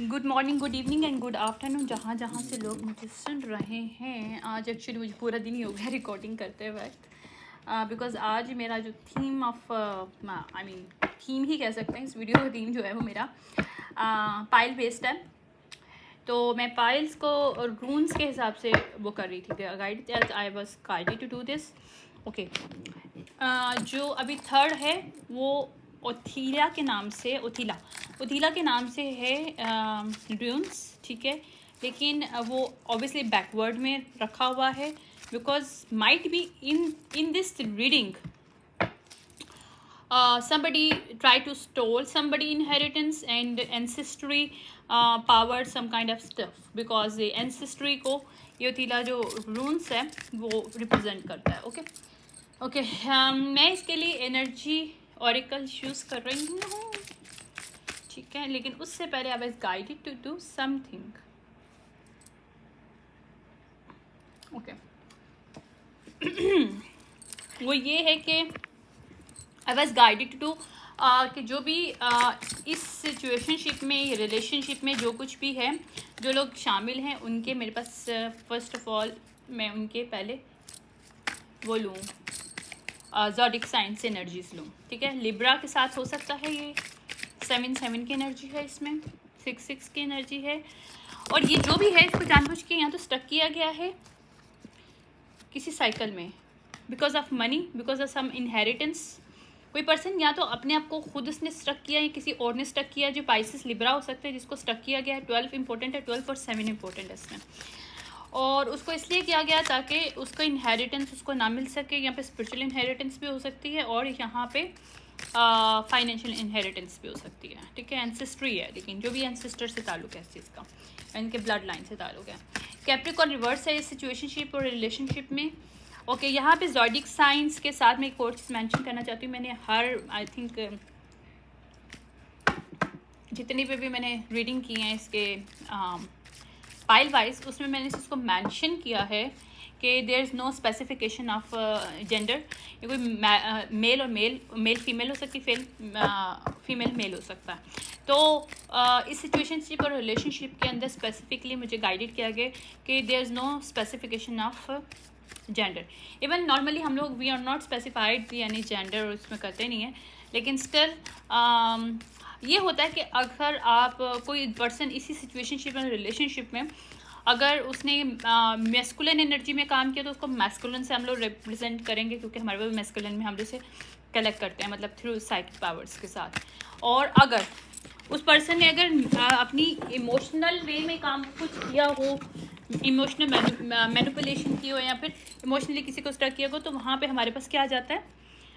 Good morning, good evening and good afternoon, जहाँ जहाँ से लोग मुझे सुन रहे हैं। आज एक्चुअली मुझे पूरा दिन ही हो गया रिकॉर्डिंग करते वक्त, बिकॉज आज मेरा जो थीम ऑफ थीम ही कह सकते हैं, इस वीडियो का थीम जो है वो मेरा पाइल बेस्ड है। तो मैं पाइल्स को रून्स के हिसाब से वो कर रही थी, guide I was guided to do this. Okay, जो अभी थर्ड है वो ओथीला के नाम से, ओथीला के नाम से है ड्यून्स, ठीक है। लेकिन वो ऑब्वियसली बैकवर्ड में रखा हुआ है, because might be in this reading somebody try to stole somebody inheritance and ancestry power, some kind of stuff, because the ancestry को ये ओथीला जो रून्स है वो रिप्रेजेंट करता है। ओके, मैं इसके लिए एनर्जी ऑरिकल यूज़ कर रही हूँ, ठीक है। लेकिन उससे पहले I was guided to do something. Okay, वो ये है कि आई वाज गाइडेड टू कि जो भी इस सिचुएशनशिप में, रिलेशनशिप में जो कुछ भी है, जो लोग शामिल हैं, उनके मेरे पास फर्स्ट ऑफ ऑल मैं उनके पहले वो लूँ, ज़ोडिक साइन से एनर्जीज लूँ, ठीक है। लिब्रा के साथ हो सकता है, ये 7 की एनर्जी है, इसमें 6 की एनर्जी है। और ये जो भी है इसको जानबूझ के यहाँ तो स्टक किया गया है किसी साइकिल में, because of money, because of some inheritance. कोई पर्सन या तो अपने आप को खुद उसने स्टक किया या किसी और ने स्टक किया, जो पाइसिस लिब्रा हो सकते हैं जिसको स्टक किया गया है। 12 इंपॉर्टेंट है, 12 और 7 इंपॉर्टेंट है इसमें। और उसको इसलिए किया गया ताकि उसका इनहेरिटेंस उसको ना मिल सके। यहाँ पे स्पिरिचुअल इनहेरिटेंस भी हो सकती है और यहाँ पे फाइनेंशियल इनहेरिटेंस भी हो सकती है, ठीक है। एंसेस्ट्री है, लेकिन जो भी एंसेस्टर से ताल्लुक है इस चीज़ का, इनके ब्लड लाइन से ताल्लुक है। कैप्रिकॉर्न रिवर्स है इस सिचुएशनशिप और रिलेशनशिप में। ओके, यहाँ पे ज़ोडिक साइंस के साथ मैं एक और चीज़ मैंशन करना चाहती हूँ। मैंने हर आई थिंक जितनी पे भी मैंने रीडिंग की है इसके पाइल वाइज, उसमें मैंने इस चीज़ को मैंशन किया है कि there is no specification of gender. ये कोई मेल और मेल फीमेल हो सकती है, फीमेल मेल हो सकता है। तो इस सिचुएशनशिप और रिलेशनशिप के अंदर स्पेसिफिकली मुझे गाइडेड किया गया कि there is no specification of gender. Even normally हम लोग वी आर नॉट स्पेसिफाइड यानी जेंडर उसमें करते नहीं है, लेकिन स्टिल ये होता है कि अगर आप कोई पर्सन इसी सिचुएशनशिप में, रिलेशनशिप में, अगर उसने मैस्कुलिन एनर्जी में काम किया तो उसको मैस्कुलिन से हम लोग रिप्रेजेंट करेंगे, क्योंकि हमारे पास मैस्कुलिन में हम जैसे कलेक्ट करते हैं, मतलब थ्रू साइकिक पावर्स के साथ। और अगर उस पर्सन ने अगर अपनी इमोशनल वे में काम कुछ किया हो, इमोशनल मैनिपुलेशन की हो, या फिर इमोशनली किसी को स्ट्रक किया हो, तो वहाँ पे हमारे पास क्या आ जाता है,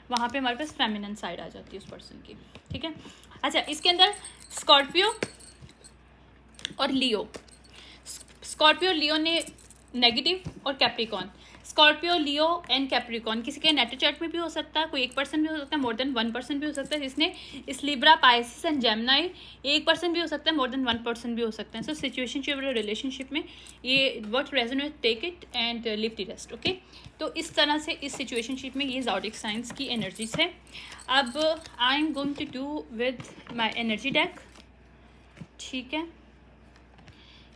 वहाँ पे हमारे पास फेमिनिन साइड आ जाती है उस पर्सन की, ठीक है। अच्छा, इसके अंदर स्कॉर्पियो और लियो, स्कॉर्पियो लियो ने नेगेटिव और Capricorn, Scorpio Leo and Capricorn किसी के नेटर चार्ट में भी हो सकता है। कोई एक पर्सन भी हो सकता है, मोर देन 1 पर्सन भी हो सकता है, जिसने इस लिब्रा, पाइसिस एंड जेमिनी, एक पर्सन भी हो सकता है, मोर देन 1 पर्सन भी हो सकते हैं। सो सिचुएशनशिप और रिलेशनशिप में ये what resonate, take it and leave the rest. Okay, तो इस तरह से इस सिचुएशनशिप में ये ज़ोडिक साइंस की एनर्जीज है। अब I am going to do with my energy deck, ठीक है।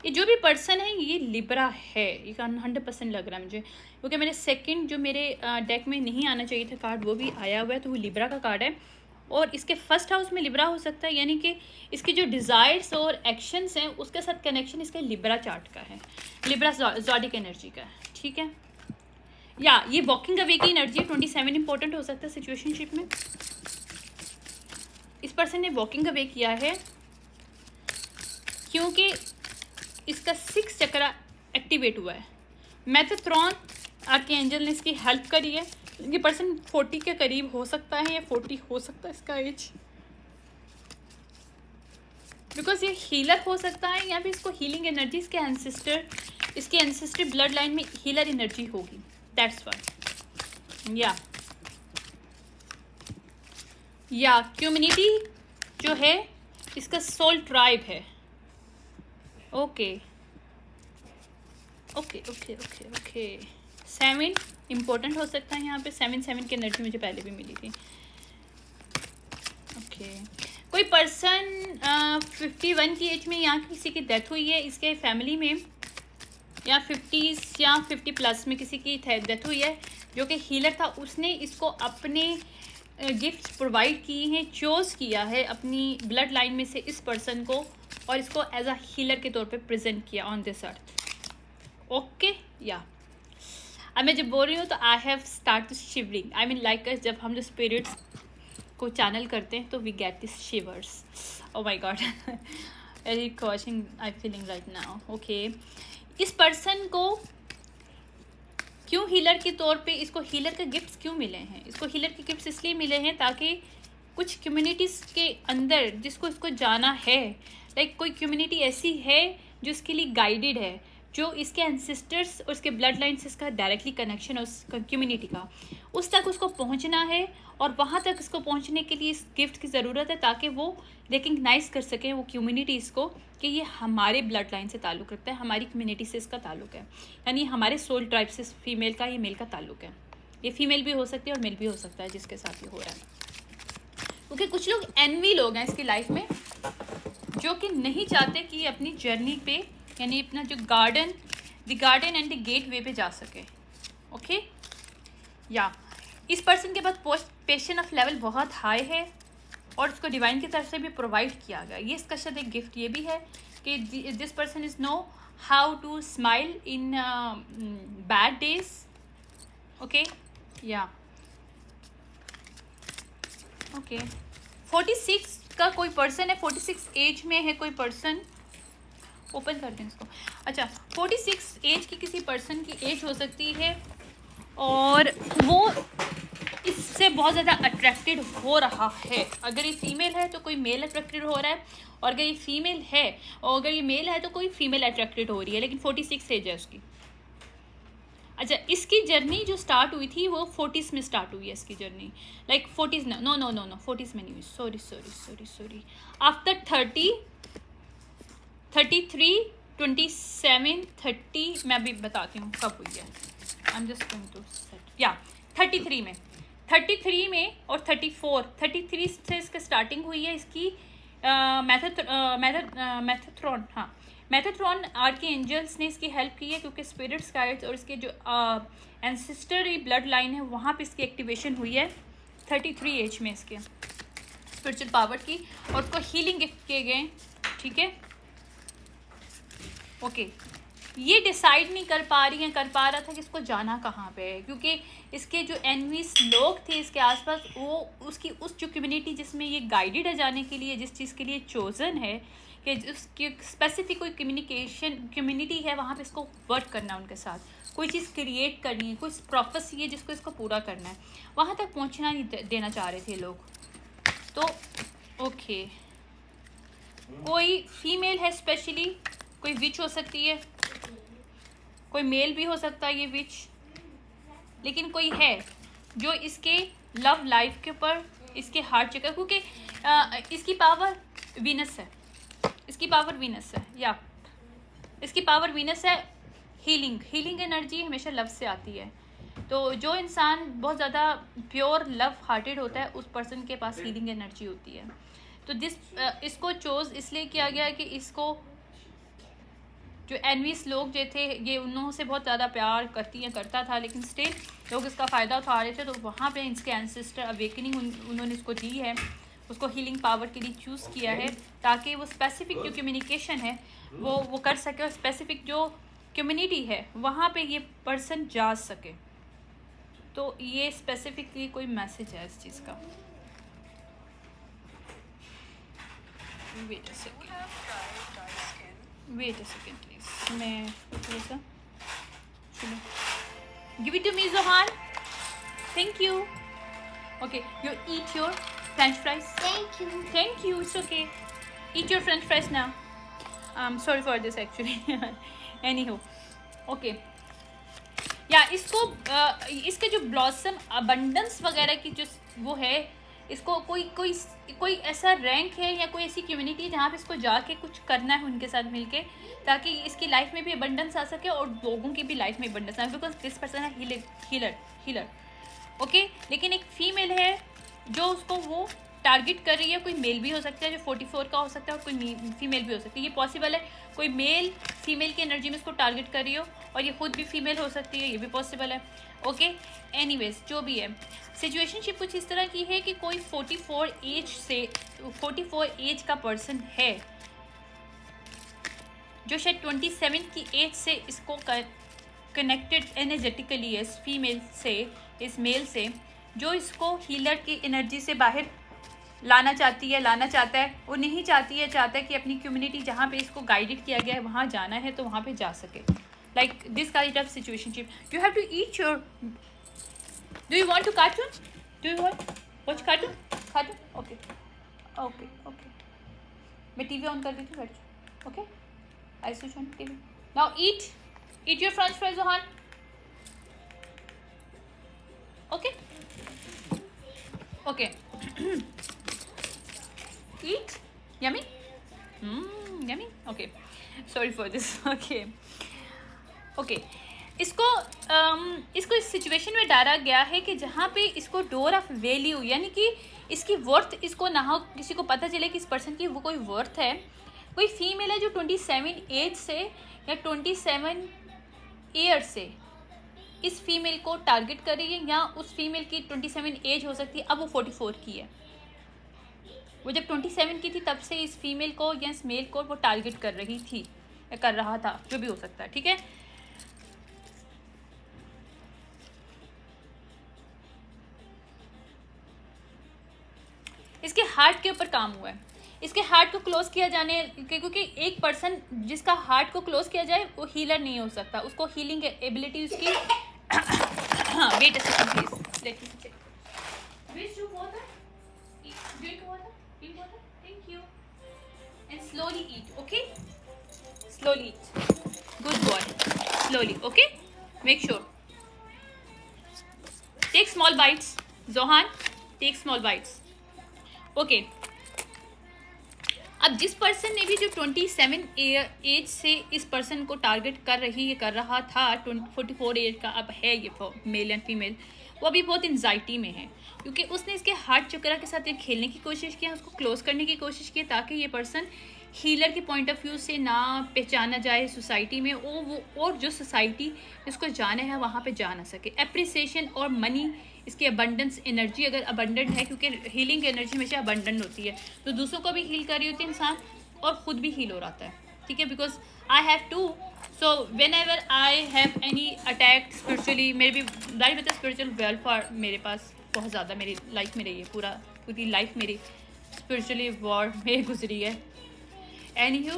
ये जो भी पर्सन है ये लिब्रा है, ये 100% लग रहा है मुझे, क्योंकि मेरे सेकंड जो मेरे डेक में नहीं आना चाहिए था कार्ड वो भी आया हुआ है, तो वो लिब्रा का कार्ड है। और इसके फर्स्ट हाउस में लिब्रा हो सकता है, यानी कि इसके जो डिज़ायर्स और एक्शंस हैं उसके साथ कनेक्शन इसके लिब्रा चार्ट का है, लिब्रा ज़ोडिक एनर्जी का है, ठीक है। या ये वॉकिंग अवे की एनर्जी 27 इंपॉर्टेंट हो सकता है सिचुएशनशिप में। इस पर्सन ने वॉकिंग अवे किया है क्योंकि इसका 6 चक्रा एक्टिवेट हुआ है। मेथाट्रॉन आर्कएंजल ने इसकी हेल्प करी है। ये पर्सन 40 के करीब हो सकता है, या 40 हो सकता है इसका एज, बिकॉज ये हीलर हो सकता है, या फिर इसको हीलिंग एनर्जी, इसके एंसेस्ट्री ब्लड लाइन में हीलर एनर्जी होगी, दैट्स व्हाई। या कम्युनिटी जो है इसका सोल ट्राइब है। ओके, 7 इम्पोर्टेंट हो सकता है यहाँ पे। 7 की एनर्जी मुझे पहले भी मिली थी। ओके, कोई पर्सन 51 की एज में यहाँ किसी की डेथ हुई है इसके फैमिली में, या 50s या 50 प्लस में किसी की डेथ हुई है जो कि हीलर था। उसने इसको अपने गिफ्ट प्रोवाइड किए हैं, चोज़ किया है अपनी ब्लड लाइन में से इस पर्सन को, और इसको एज अ हीलर के तौर पे प्रेजेंट किया ऑन दिस अर्थ। ओके, या अब मैं जब बोल रही हूँ तो I have start shivering, I mean like जब हम जो स्पिरिट्स को चैनल करते हैं तो we get this shivers. Oh my god, very crushing I feeling right now. Okay, इस पर्सन को क्यों हीलर के तौर पे, इसको हीलर के गिफ्ट्स क्यों मिले हैं? इसको हीलर के गिफ्ट्स इसलिए मिले हैं ताकि कुछ कम्युनिटीज़ के अंदर जिसको इसको जाना है, लाइक कोई कम्युनिटी ऐसी है जो इसके लिए गाइडेड है, जो इसके एंसेस्टर्स और उसके ब्लड लाइन से इसका डायरेक्टली कनेक्शन है उस कम्युनिटी का, उस तक उसको पहुंचना है। और वहाँ तक इसको पहुंचने के लिए इस गिफ्ट की ज़रूरत है ताकि वो रिकग्नाइज कर सकें वो कम्युनिटीज़ को कि ये हमारे ब्लड लाइन से ताल्लुक़ रखता है, हमारी कम्युनिटी से इसका ताल्लुक़ है, यानी हमारे सोल ट्राइब से फीमेल का, ये मेल का ताल्लुक़ है। ये फीमेल भी हो सकती है और मेल भी हो सकता है जिसके साथ ये हो रहा है। क्योंकि कुछ लोग एनवी लोग हैं इसकी लाइफ में जो कि नहीं चाहते कि अपनी जर्नी पे, यानी अपना जो the garden and the gate way पे जा सके। ओके, या इस पर्सन के पास पेशेंस ऑफ लेवल बहुत हाई है और उसको डिवाइन की तरफ से भी प्रोवाइड किया गया। ये इसका शायद एक गिफ्ट ये भी है कि this person is know how to smile in bad days. Okay, या ओके, 46 का कोई पर्सन है, 46 एज में है कोई पर्सन, ओपन कर दें इसको। अच्छा, 46 एज की किसी पर्सन की एज हो सकती है और वो इससे बहुत ज़्यादा अट्रैक्टेड हो रहा है। अगर ये फीमेल है तो कोई मेल अट्रैक्टेड हो रहा है, और अगर ये फीमेल है और अगर ये मेल है तो कोई फीमेल अट्रैक्टेड हो रही है, लेकिन 46 एज है उसकी। अच्छा, इसकी जर्नी जो स्टार्ट हुई थी वो 40s में स्टार्ट हुई है इसकी journey, like 40s no 40s में नहीं हुई, सॉरी आफ्टर 30, 33, 27, 30, मैं अभी बताती हूँ कब हुई है। I am just going to set, या 33 में और 33 से इसका स्टार्टिंग हुई है इसकी। मैथाथ्रॉन, हाँ, मैथाथ्रॉन आर्की एंजल्स ने इसकी हेल्प की है क्योंकि स्पिरिट्स गाइड्स और इसके जो एंसेस्टरी ब्लड लाइन है वहाँ पे इसकी एक्टिवेशन हुई है 33 एज में इसके स्पिरिचुअल पावर की, और उसको हीलिंग गिफ्ट किए गए। ठीक है, ओके, ये डिसाइड नहीं कर पा रहा था कि इसको जाना कहाँ पे है, क्योंकि इसके जो एनवीस लोग थे इसके आसपास, वो उसकी उस जो कम्युनिटी जिसमें ये गाइडेड है जाने के लिए, जिस चीज़ के लिए चोज़न है कि उसकी स्पेसिफिक कोई कम्युनिटी है, वहाँ पे इसको वर्क करना है, उनके साथ कोई चीज़ क्रिएट करनी है, कोई प्रोफेसी है जिसको इसको पूरा करना है, वहाँ तक पहुँचना नहीं देना चाह रहे थे लोग। तो ओके, कोई फीमेल है स्पेशली, कोई विच हो सकती है, कोई मेल भी हो सकता है ये विच, लेकिन कोई है जो इसके लव लाइफ के ऊपर इसके हार्ट चेकर, क्योंकि इसकी पावर वीनस है, या इसकी पावर वीनस है। हीलिंग एनर्जी हमेशा लव से आती है, तो जो इंसान बहुत ज़्यादा प्योर लव हार्टेड होता है उस पर्सन के पास हीलिंग एनर्जी होती है। तो इसको चोज़ इसलिए किया गया कि इसको जो एनवीस लोग जो थे ये उन्होंने से बहुत ज़्यादा प्यार करता था, लेकिन स्टिल लोग इसका फ़ायदा उठा रहे थे, तो वहाँ पे इसके एंसेस्टर अवेकनिंग उन्होंने इसको दी है, उसको हीलिंग पावर के लिए चूज़ किया है ताकि वो स्पेसिफिक जो कम्युनिकेशन है वो कर सके, और स्पेसिफिक जो कम्युनिटी है वहाँ पे ये पर्सन जा सके। तो ये स्पेसिफिकली कोई मैसेज है इस चीज़ का। वेट अ सेकेंड प्लीज, मैं थोड़ा सा give it to me Zohan, thank you. Okay, you eat your French fries. Thank you, it's okay, eat your French fries now. I am sorry for this actually, anyhow. Okay, या इसको इसके जो blossom abundance वगैरह की जो वो है, इसको कोई ऐसा रैंक है या कोई ऐसी कम्युनिटी है जहाँ पे इसको जाके कुछ करना है उनके साथ मिलके, ताकि इसकी लाइफ में भी अबंडेंस आ सके और लोगों की भी लाइफ में अबंडेंस आ सके, बिकॉज दिस पर्सन है हीलर। ओके, लेकिन एक फीमेल है जो उसको वो टारगेट कर रही है, कोई मेल भी हो सकता है जो 44 का हो सकता है और कोई फीमेल भी हो सकती है। ये पॉसिबल है कोई मेल फीमेल की एनर्जी में इसको टारगेट कर रही हो और ये खुद भी फीमेल हो सकती है, ये भी पॉसिबल है। ओके, एनीवेज जो भी है, सिचुएशनशिप कुछ इस तरह की है कि कोई 44 एज का पर्सन है जो शायद 27 की एज से इसको कनेक्टेड एनर्जेटिकली है इस फीमेल से, इस मेल से, जो इसको हीलर की एनर्जी से बाहर लाना चाहता है। वो नहीं चाहता है कि अपनी कम्युनिटी जहाँ पे इसको गाइडेड किया गया है वहाँ जाना है तो वहाँ पे जा सके। Like this kind of situationship. You have to eat your, do you want to cartoon, do you want watch cartoon? Okay okay okay, मैं टीवी ऑन कर देती हूँ, बैठ जाओ। Okay, I switch on TV now. Eat your French fries Johan. Okay okay, eat yummy, yummy, okay, sorry for this। okay, इसको इस situation में डाला गया है कि जहाँ पे इसको डोर ऑफ वैल्यू, यानी कि इसकी वर्थ इसको ना हो, किसी को पता चले कि इस पर्सन की वो कोई वर्थ है। कोई फीमेल है जो 27 एज से या 27 ईयर से इस फीमेल को टारगेट कर रही है, या उस फीमेल की 27 एज हो सकती है, अब वो 44 की है। वो जब 27 की थी तब से इस फीमेल को या इस मेल को वो टारगेट कर रही थी या कर रहा था, जो भी हो सकता है। ठीक है, इसके हार्ट के ऊपर काम हुआ है। इसके हार्ट को क्लोज किया जाने, क्योंकि एक पर्सन जिसका हार्ट को क्लोज किया जाए वो हीलर नहीं हो सकता, उसको हीलिंग एबिलिटी उसकी wait a second please, let me check. Which do water? Drink water. Drink water. Thank you. And slowly eat. Okay? Slowly eat. Good boy. Slowly. Okay? Make sure. Take small bites. Zohan, take small bites. Okay. अब जिस person ने भी जो 27 as से इस person को target कर रहा था, 44 एज का अब है ये मेल एंड फीमेल, वो अभी बहुत एंजाइटी में है, क्योंकि उसने इसके हार्ट चक्रा के साथ खेलने की कोशिश की, उसको क्लोज करने की कोशिश की, ताकि ये पर्सन हीलर के पॉइंट ऑफ व्यू से ना पहचाना जाए सोसाइटी में, और जो सोसाइटी इसको जाना है वहाँ पे जा ना सके। एप्रिसिएशन और मनी, इसकी अबंडेंस एनर्जी अगर अबंडेंट है, क्योंकि हीलिंग एनर्जी हमेशा अबंडेंट होती है, तो दूसरों को भी हील कर रही होती है इंसान और ख़ुद भी हील हो रहा है। ठीक है, because I have to, so whenever I have any attack spiritually, मेरे भी लाइफ में स्पिरिचुअल वेलफेयर मेरे पास बहुत ज़्यादा मेरी लाइफ में रही है, पूरी लाइफ मेरी स्पिरिचुअली वॉर में गुजरी है। एनीहू,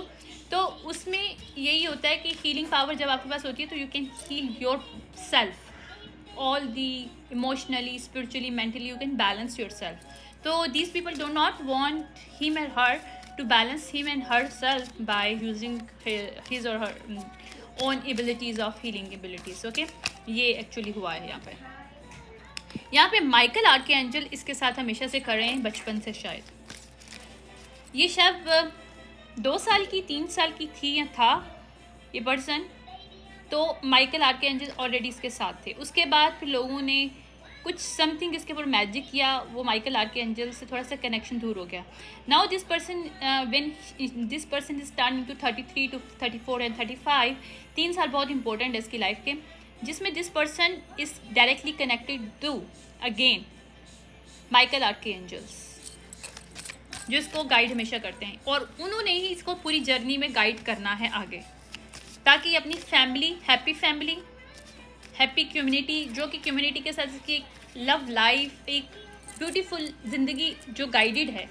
तो उसमें यही होता है कि हीलिंग पावर जब आपके पास होती है तो you can heal yourself, all the emotionally, spiritually, mentally, you can balance yourself. So these people do not want him or her to balance him and herself by using his or her own abilities of healing abilities. Okay, ये actually हुआ है यहाँ पे Michael archangel इसके साथ हमेशा से खड़े हैं, बचपन से शायद। ये शायद 2 साल की 3 साल की थी या था ये पर्सन, तो माइकल आर्कएंजल ऑलरेडी इसके साथ थे। उसके बाद फिर लोगों ने कुछ समथिंग इसके ऊपर मैजिक किया, वो माइकल आर्कएंजल से थोड़ा सा कनेक्शन दूर हो गया। Now this person when this person is turning to 33 to 34 and 35, 3 साल बहुत इंपॉर्टेंट है इसकी लाइफ के, जिसमें this person is directly connected to again Michael archangels, जो इसको गाइड हमेशा करते हैं, और उन्होंने ही इसको पूरी जर्नी में गाइड करना है आगे, ताकि अपनी फैमिली, हैप्पी कम्युनिटी, जो कि कम्युनिटी के साथ इसकी एक लव लाइफ, एक ब्यूटीफुल ज़िंदगी जो गाइडेड है,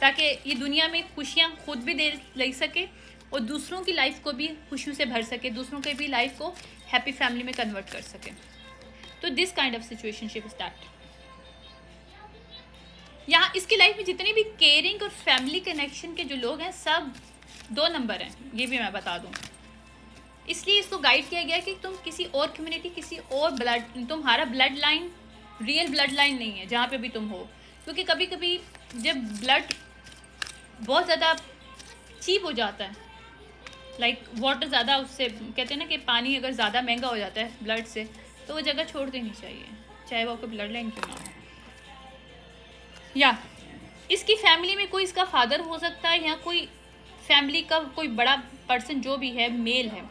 ताकि ये दुनिया में खुशियाँ खुद भी ले सके और दूसरों की लाइफ को भी खुशियों से भर सके, दूसरों के भी लाइफ को हैप्पी फैमिली में कन्वर्ट कर सके। तो this kind of situationship start. यहाँ इसकी लाइफ में जितने भी केयरिंग और फैमिली कनेक्शन के जो लोग हैं सब 2 नंबर हैं, ये भी मैं बता दूँ। इसलिए इसको गाइड किया गया कि तुम किसी और कम्युनिटी, किसी और तुम्हारा blood line real blood line नहीं है जहाँ पे भी तुम हो, क्योंकि कभी कभी जब ब्लड बहुत ज़्यादा चीप हो जाता है, लाइक वाटर ज़्यादा, उससे कहते हैं ना कि पानी अगर ज़्यादा महंगा हो जाता है ब्लड से, तो वो जगह छोड़ देनी चाहिए, चाहे वो आपका ब्लड लाइन क्यों ना हो। या इसकी फैमिली में कोई इसका फादर हो सकता है या कोई फैमिली का कोई बड़ा पर्सन जो भी है मेल है,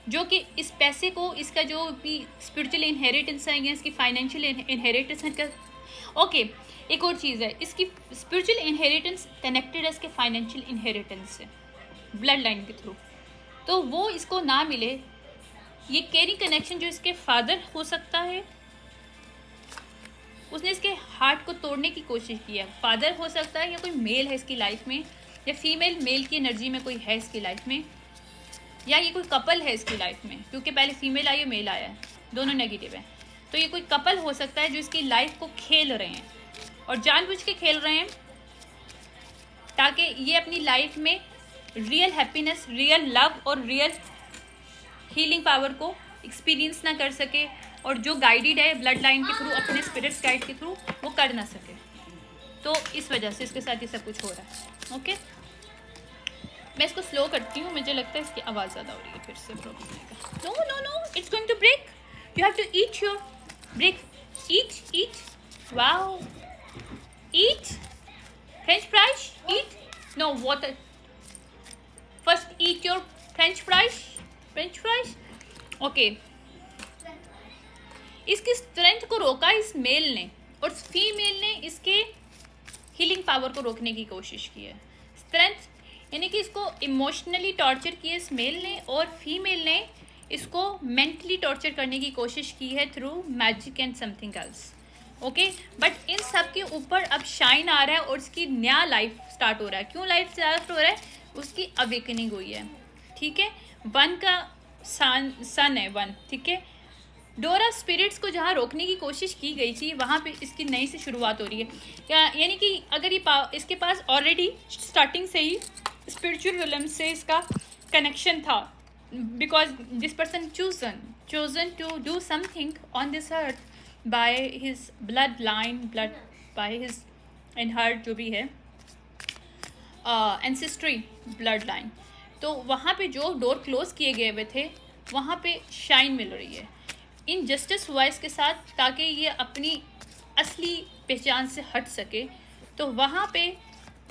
जो कि इस पैसे को, इसका जो भी स्पिरिचुअल इनहेरिटेंस है या इसकी फाइनेंशियल इनहेरिटेंस है। ओके, एक और चीज़ है, इसकी स्पिरिचुअल इनहेरिटेंस कनेक्टेड है इसके फाइनेंशियल इनहेरिटेंस से ब्लड लाइन के थ्रू। तो वो इसको ना मिले, ये कैरी कनेक्शन जो इसके फादर हो सकता है, उसने इसके हार्ट को तोड़ने की कोशिश की है। फादर हो सकता है या कोई मेल है इसकी लाइफ में, या फीमेल मेल की एनर्जी में कोई है इसकी लाइफ में, या ये कोई कपल है इसकी लाइफ में, क्योंकि पहले फीमेल आई है मेल आया है, दोनों नेगेटिव है। तो ये कोई कपल हो सकता है जो इसकी लाइफ को खेल रहे हैं और जानबूझ के खेल रहे हैं ताकि ये अपनी लाइफ में रियल हैप्पीनेस, रियल लव और रियल हीलिंग पावर को एक्सपीरियंस ना कर सके, और जो गाइडेड है ब्लड लाइन के थ्रू, अपने स्पिरिट्स गाइड के थ्रू, वो कर ना सके। तो इस वजह से इसके साथ ये सब कुछ हो रहा है। ओके, मैं इसको स्लो करती हूँ, मुझे लगता है इसकी आवाज़ ज़्यादा हो रही है, फिर से प्रॉब्लम आएगा। No no no, it's going to break, you have to eat your break, eat wow, eat french fries, eat no water, first eat your French fries. Okay, इसकी स्ट्रेंथ को रोका इस मेल ने, और फीमेल ने इसके healing power को रोकने की कोशिश की है। स्ट्रेंथ यानी कि इसको इमोशनली टॉर्चर किया इस मेल ने, और फीमेल ने इसको मेंटली टॉर्चर करने की कोशिश की है through magic and something else. Okay, but in सब के ऊपर अब शाइन आ रहा है और इसकी नया लाइफ स्टार्ट हो रहा है। क्यों लाइफ स्टार्ट हो रहा है? उसकी अवेकनिंग हुई है। ठीक है, वन का सन है वन। ठीक है, डोरा स्पिरिट्स को जहाँ रोकने की कोशिश की गई थी, वहाँ पे इसकी नई से शुरुआत हो रही है। यानी कि अगर ये इसके पास ऑलरेडी स्टार्टिंग से ही स्पिरिचुअल रिलम से इसका कनेक्शन था, because this person chosen to do something on this earth by his bloodline, by his and her जो भी है ancestry bloodline। तो वहाँ पे जो डोर क्लोज किए गए हुए थे, वहाँ पे शाइन मिल रही है इन जस्टिस हुआ इसके साथ, ताकि ये अपनी असली पहचान से हट सके। तो वहाँ पे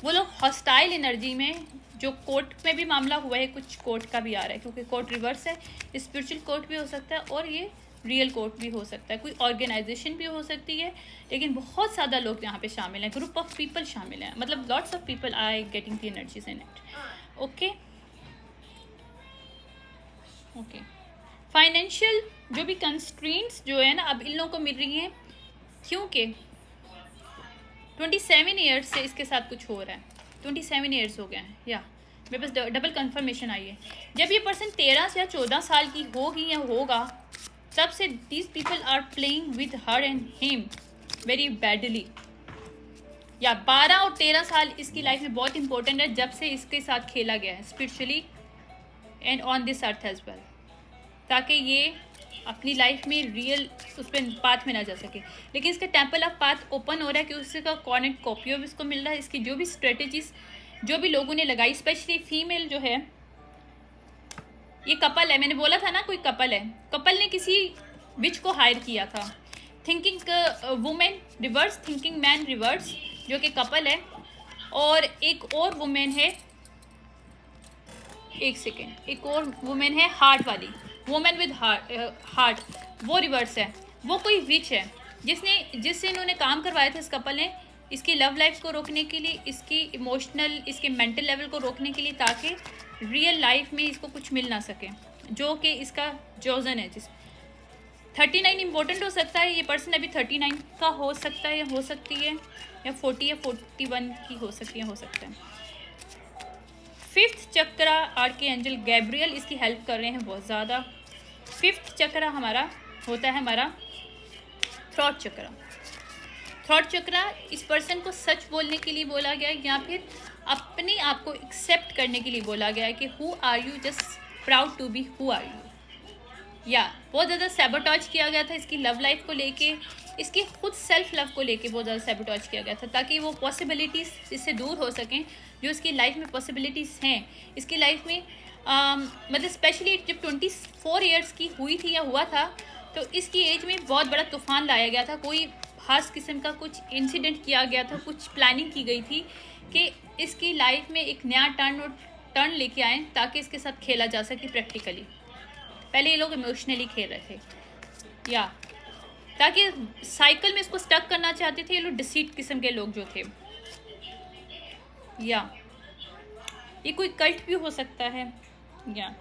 वो लोग हॉस्टाइल एनर्जी में, जो कोर्ट में भी मामला हुआ है, कुछ कोर्ट का भी आ रहा है क्योंकि कोर्ट रिवर्स है, स्पिरिचुअल कोर्ट भी हो सकता है और ये रियल कोर्ट भी हो सकता है, कोई ऑर्गेनाइजेशन भी हो सकती है, लेकिन बहुत ज़्यादा लोग यहाँ पे शामिल हैं, ग्रुप ऑफ पीपल शामिल हैं, मतलब lots of people are getting the energies in it. Okay, financial जो भी कंस्ट्रेंट्स जो है ना, अब इन लोगों को मिल रही हैं क्योंकि 27 ईयर्स से इसके साथ कुछ हो रहा है। 27 ईयर्स हो गए हैं, या मेरे पास डबल कंफर्मेशन आई है। जब ये पर्सन 13 या 14 साल की होगी या होगा, तब से these people are playing with her and him very badly. या 12 और 13 साल इसकी लाइफ में बहुत इंपॉर्टेंट है, जब से इसके साथ खेला गया है spiritually and on this earth as well, ताकि ये अपनी लाइफ में रियल उस पर पाथ में ना जा सके। लेकिन इसका टेम्पल ऑफ पाथ ओपन हो रहा है कि उसका कॉर्नेट कॉपी ऑफ इसको मिल रहा है। इसकी जो भी स्ट्रेटेजीज जो भी लोगों ने लगाई, स्पेशली फीमेल जो है, ये कपल है, मैंने बोला था ना कोई कपल है, कपल ने किसी विच को हायर किया था, thinking women reverse, thinking man reverse, जो कि कपल है, और एक और वुमेन है, एक सेकेंड, एक और वुमेन है हार्ट वाली, वुमेन विद हार्ट, वो रिवर्स है। वो कोई विच है जिससे इन्होंने काम करवाया था इस कपल ने, इसकी लव लाइफ को रोकने के लिए, इसकी इमोशनल, इसके मेंटल लेवल को रोकने के लिए, ताकि रियल लाइफ में इसको कुछ मिल ना सके, जो कि इसका जोजन है। जिस 39 इम्पोर्टेंट हो सकता है, ये पर्सन अभी 39 का हो सकता है या हो सकती है, या 40 या 41 की हो सकती है, हो सकता है। 5th चक्रा आर्के एंजल गैब्रियल इसकी हेल्प कर रहे हैं बहुत ज़्यादा। 5th चक्रा हमारा होता है हमारा थ्रॉट चक्रा। थ्रॉट चक्रा इस पर्सन को सच बोलने के लिए बोला गया है, या फिर अपने आप को एक्सेप्ट करने के लिए बोला गया है कि who are you, just proud to be who are you. या बहुत ज़्यादा सैबोटाज किया गया था इसकी लव लाइफ को लेके, इसकी खुद सेल्फ लव को लेके बहुत ज़्यादा सैबोटाज किया गया था, ताकि वो पॉसिबिलिटीज़ इससे दूर हो सकें, जो इसकी लाइफ में पॉसिबिलिटीज़ हैं इसकी लाइफ में। मतलब स्पेशली जब 24 ईयर्स की हुई थी या हुआ था, तो इसकी एज में बहुत बड़ा तूफान लाया गया था। कोई खास किस्म का कुछ इंसिडेंट किया गया था, कुछ प्लानिंग की गई थी कि इसकी लाइफ में एक नया टर्न लेके आए ताकि इसके साथ खेला जा सके प्रैक्टिकली। पहले ये लोग इमोशनली खेल रहे थे या ताकि साइकिल में इसको स्टक करना चाहते थे ये लोग, डिसीट किस्म के लोग जो थे। या ये कोई कल्ट भी हो सकता है। या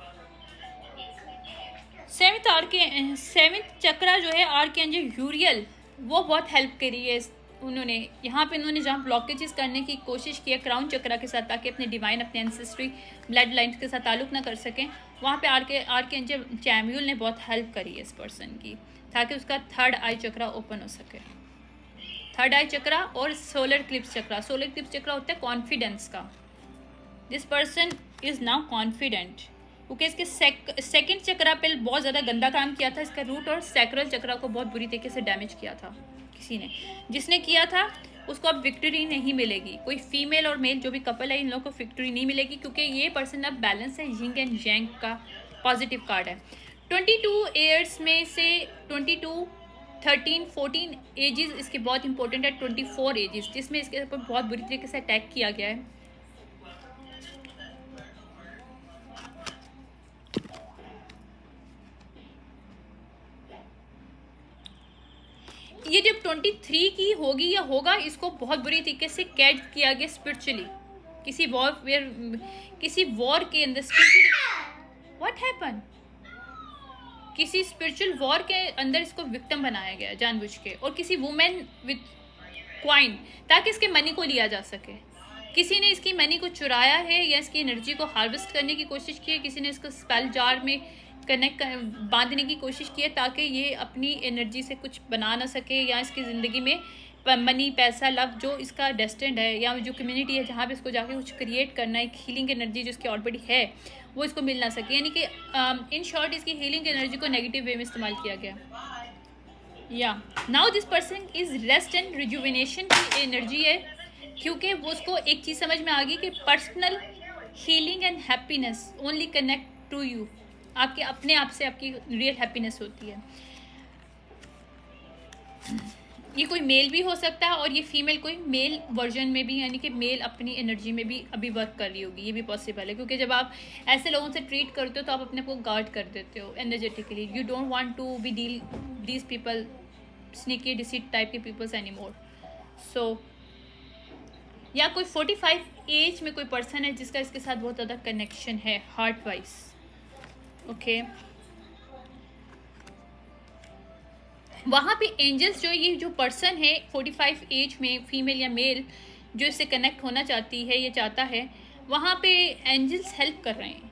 सेवेंथ चक्रा जो है आर्कएंजल यूरियल, वो बहुत हेल्प करी है उन्होंने। यहाँ पे उन्होंने जहाँ ब्लॉकेजेस करने की कोशिश की है क्राउन चक्रा के साथ ताकि अपने डिवाइन, अपने एंसेस्ट्री ब्लड लाइन के साथ ताल्लुक़ ना कर सकें, वहाँ पे आर्कएंजल चैमुएल ने बहुत हेल्प करी है इस पर्सन की ताकि उसका थर्ड आई चक्रा ओपन हो सके। थर्ड आई चक्रा और सोलर क्लिप्स चक्रा। सोलर क्लिप्स चक्रा होता है कॉन्फिडेंस का। This person is now confident क्योंकि इसके सेकंड चक्रा पे बहुत ज़्यादा गंदा काम किया था। इसका रूट और सैक्रल चक्रा को बहुत बुरी तरीके से डैमेज किया था किसी ने। जिसने किया था उसको अब विक्ट्री नहीं मिलेगी। कोई फीमेल और मेल जो भी कपल है इन लोगों को विक्ट्री नहीं मिलेगी क्योंकि ये पर्सन अब बैलेंस है। यिंग एंड यांग का पॉजिटिव कार्ड है। 22 ईयर्स में से 22, 13, 14 एजेस इसके बहुत इंपॉर्टेंट है। 24 एजेस जिसमें इसके ऊपर बहुत बुरी तरीके से अटैक किया गया है। ये जब 23 की होगी या होगा, इसको बहुत बुरी तरीके से कैद किया गया स्पिरिचुअली किसी वॉर के अंदर। What happen? किसी स्पिरिचुअल वॉर के अंदर इसको विक्टिम बनाया गया जानबूझ के, और किसी वुमेन विद क्वाइन ताकि इसके मनी को लिया जा सके। किसी ने इसकी मनी को चुराया है या इसकी एनर्जी को हार्वेस्ट करने की कोशिश की है। किसी ने इसको स्पेल जार में बांधने की कोशिश की है ताकि ये अपनी एनर्जी से कुछ बना ना सके या इसकी ज़िंदगी में मनी, पैसा, लव जो इसका डेस्टिन्ड है या जो कम्युनिटी है जहाँ पे इसको जाके कुछ क्रिएट करना है, एक हीलिंग एनर्जी जो इसकी ऑलरेडी है वो इसको मिल ना सके। यानी कि इन शॉर्ट इसकी हीलिंग एनर्जी को नेगेटिव वे में इस्तेमाल किया गया। या now this person is rest and rejuvenation की एनर्जी है क्योंकि वो उसको एक चीज़ समझ में आ गई कि personal healing and happiness only connect to you. आपके अपने आप से आपकी रियल हैप्पीनेस होती है। ये कोई मेल भी हो सकता है और ये फीमेल कोई मेल वर्जन में भी, यानी कि मेल अपनी एनर्जी में भी अभी वर्क कर रही होगी। ये भी पॉसिबल है क्योंकि जब आप ऐसे लोगों से ट्रीट करते हो तो आप अपने को गार्ड कर देते हो energetically. You don't want to be deal these people, sneaky deceit type के पीपल्स एनी मोर। सो या कोई 45 एज में कोई पर्सन है जिसका इसके साथ बहुत ज़्यादा कनेक्शन है हार्ट वाइज। ओके वहाँ पे एंजल्स जो ये जो पर्सन है 45 एज में फीमेल या मेल जो इससे कनेक्ट होना चाहती है, ये चाहता है, वहाँ पे एंजल्स हेल्प कर रहे हैं।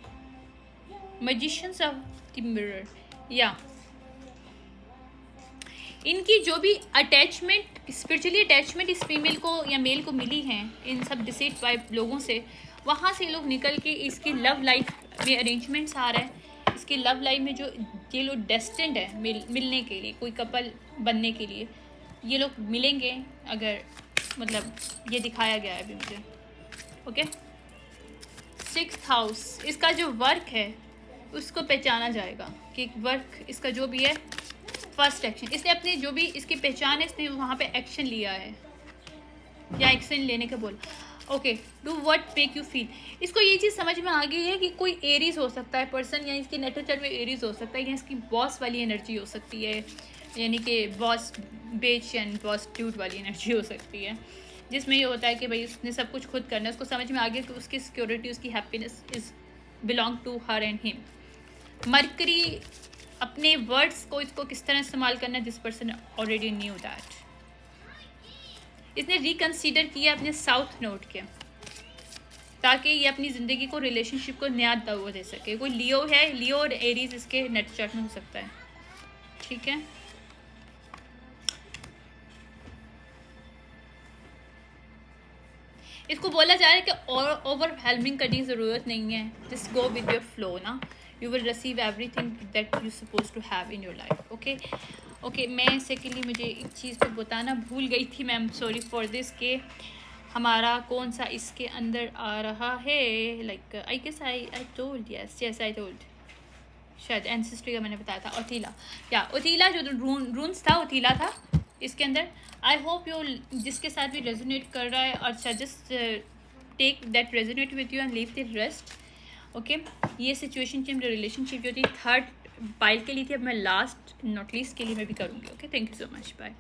Magicians of the mirror. या इनकी जो भी अटैचमेंट, स्पिरिचुअली अटैचमेंट इस फीमेल को या मेल को मिली हैं इन सब डिसीट वाइब लोगों से, वहाँ से लोग निकल के इसकी लव लाइफ में अरेंजमेंट्स आ रहे हैं। इसकी लव लाइफ में जो ये लोग डेस्टिन्ड है मिलने के लिए, कोई कपल बनने के लिए ये लोग मिलेंगे। अगर मतलब ये दिखाया गया है अभी मुझे। ओके 6th हाउस, इसका जो वर्क है उसको पहचाना जाएगा कि वर्क इसका जो भी है फर्स्ट एक्शन, इसने अपनी जो भी इसकी पहचान है इसने वहाँ पे एक्शन लिया है या एक्शन लेने का बोल। Okay do what make you feel. इसको ये चीज़ समझ में आ गई है कि कोई एरीज हो सकता है पर्सन, या इसकी नेचर चार्ट में एरीज हो सकता है, या इसकी बॉस वाली एनर्जी हो सकती है, यानी कि बॉस बेच एंड बॉस ड्यूट वाली एनर्जी हो सकती है, जिसमें ये होता है कि भाई उसने सब कुछ खुद करना है। उसको समझ में आ गया कि उसकी सिक्योरिटी, उसकी happiness is belong to her and him. Mercury अपने वर्ड्स को इसको किस तरह इस्तेमाल करना है, this person already knew that. इसने रिकन्सिडर किया अपने साउथ नोड के ताकि ये अपनी ज़िंदगी को, रिलेशनशिप को नया दाव दे सके। कोई लियो है, लियो और एरीज इसके नेट चार्ट में हो सकता है। ठीक है इसको बोला जा रहा है कि ओवरवेलमिंग करने की ज़रूरत नहीं है, just go with your flow ना, you will receive everything that you suppose to have in your life. Okay मैं सेकेंडली मुझे एक चीज़ तो बताना भूल गई थी, मैम सॉरी फॉर दिस, के हमारा कौन सा इसके अंदर आ रहा है। Like I guess I told, yes I told, शायद एंसेस्ट्री का मैंने बताया था। ओथीला, या ओथीला जो रून्स था ओथीला था, इसके अंदर। आई होप यू जिसके साथ भी रेजोनेट कर रहा है और suggest take that resonate with you and leave the rest. Okay, ये सिचुएशन की मेरी रिलेशनशिप जो थी थर्ड पाइल के लिए थी, अब मैं लास्ट नॉट लीस्ट के लिए मैं भी करूँगी। Okay, thank you so much, bye.